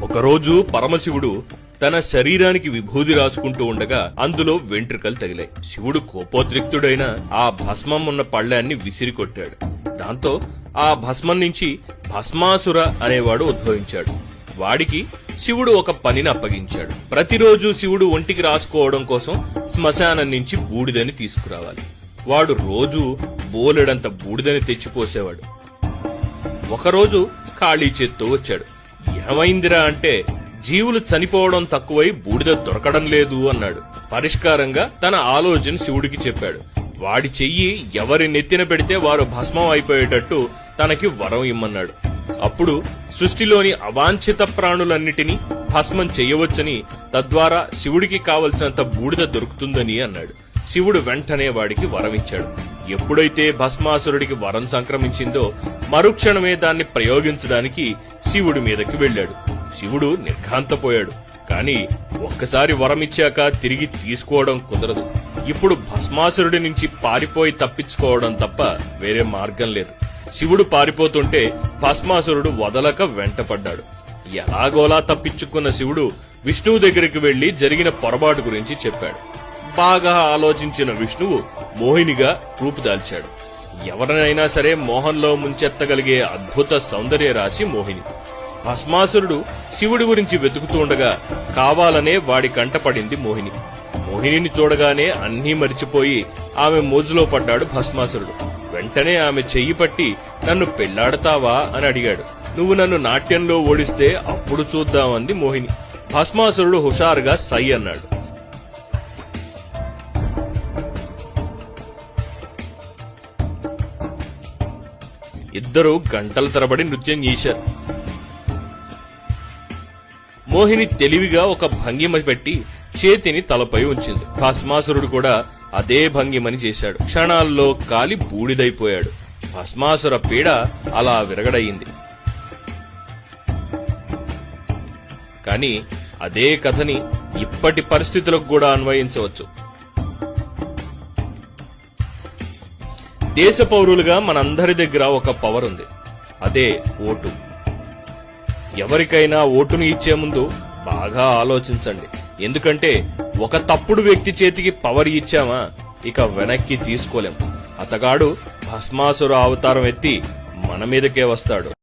ఒకరోజు పరమశివుడు తన శరీరానికి విభూది రాసుకుంటూ ఉండగా అందులో వెంట్రుకలు తగిలాయి. శివుడు కోపోద్రిక్తుడైన ఆ భస్మం ఉన్న పళ్ళ్యాన్ని విసిరికొట్టాడు. దాంతో ఆ భస్మం నుంచి భస్మాసుర అనేవాడు ఉద్భవించాడు. వాడికి శివుడు ఒక పనిని అప్పగించాడు. ప్రతిరోజు శివుడు ఒంటికి రాసుకోవడం కోసం శ్మశానం నుంచి బూడిదని తీసుకురావాలి. వాడు రోజు బోలెడంత బూడిదని తెచ్చిపోసేవాడు. ఒకరోజు ఖాళీ చేత్తో వచ్చాడు. ఏమైందిరా అంటే, జీవులు చనిపోవడం తక్కువై బూడిద దొరకడం లేదు అన్నాడు. పరిష్కారంగా తన ఆలోచన శివుడికి చెప్పాడు. వాడి చెయ్యి ఎవరి నెత్తిన పెడితే వారు భస్మం అయిపోయేటట్టు తనకి వరం ఇమ్మన్నాడు. అప్పుడు సృష్టిలోని అవాంఛిత ప్రాణులన్నిటినీ భస్మం చెయ్యవచ్చని, తద్వారా శివుడికి కావలసినంత బూడిద దొరుకుతుందని అన్నాడు. శివుడు వెంటనే వాడికి వరమిచ్చాడు. ఎప్పుడైతే భస్మాసురుడికి వరం సంక్రమించిందో మరుక్షణమే దాన్ని ప్రయోగించడానికి శివుడి మీదకి వెళ్లాడు. శివుడు నిర్ఘాంతపోయాడు. కాని ఒక్కసారి వరమిచ్చాక తిరిగి తీసుకోవడం కుదరదు. ఇప్పుడు భస్మాసురుడి నుంచి పారిపోయి తప్పించుకోవడం తప్ప వేరే మార్గం లేదు. శివుడు పారిపోతుంటే భస్మాసురుడు వదలక వెంటపడ్డాడు. ఎలాగోలా తప్పించుకున్న శివుడు విష్ణువు దగ్గరికి వెళ్లి జరిగిన పొరపాటు గురించి చెప్పాడు. బాగా ఆలోచించిన విష్ణువు మోహినిగా రూపుదాల్చాడు. ఎవరినైనా సరే మోహంలో ముంచెత్తగలిగే అద్భుత సౌందర్య రాశి మోహిని. భస్మాసురుడు శివుడి గురించి వెతుకుతూ ఉండగా కావాలనే వాడి కంటపడింది మోహిని. మోహినిని చూడగానే అన్నీ మరిచిపోయి ఆమె మోజులో పడ్డాడు భస్మాసురుడు. వెంటనే ఆమె చెయ్యి పట్టి నన్ను పెళ్లాడతావా అని అడిగాడు. నువ్వు నన్ను నాట్యంలో ఓడిస్తే అప్పుడు చూద్దామంది మోహిని. భస్మాసురుడు హుషారుగా సై అన్నాడు. ఇద్దరూ గంటల తరబడి నృత్యం చేశారు. మోహిని తెలివిగా ఒక భంగిమ పెట్టి చేతిని తలపై ఉంచింది. భస్మాసురుడు కూడా అదే భంగిమని చేశాడు. క్షణాల్లో కాలి బూడిదైపోయాడు. భస్మాసుర పీడ అలా విరగడయింది. కాని అదే కథని ఇప్పటి పరిస్థితులకు కూడా అన్వయించవచ్చు. దేశ పౌరులుగా మనందరి దగ్గర ఒక పవర్ ఉంది. అదే ఓటు. ఎవరికైనా ఓటును ఇచ్చే ముందు బాగా ఆలోచించండి. ఎందుకంటే ఒక తప్పుడు వ్యక్తి చేతికి పవర్ ఇచ్చామా ఇక వెనక్కి తీసుకోలేం. అతగాడు భస్మాసుర అవతారం ఎత్తి మన మీదకే వస్తాడు.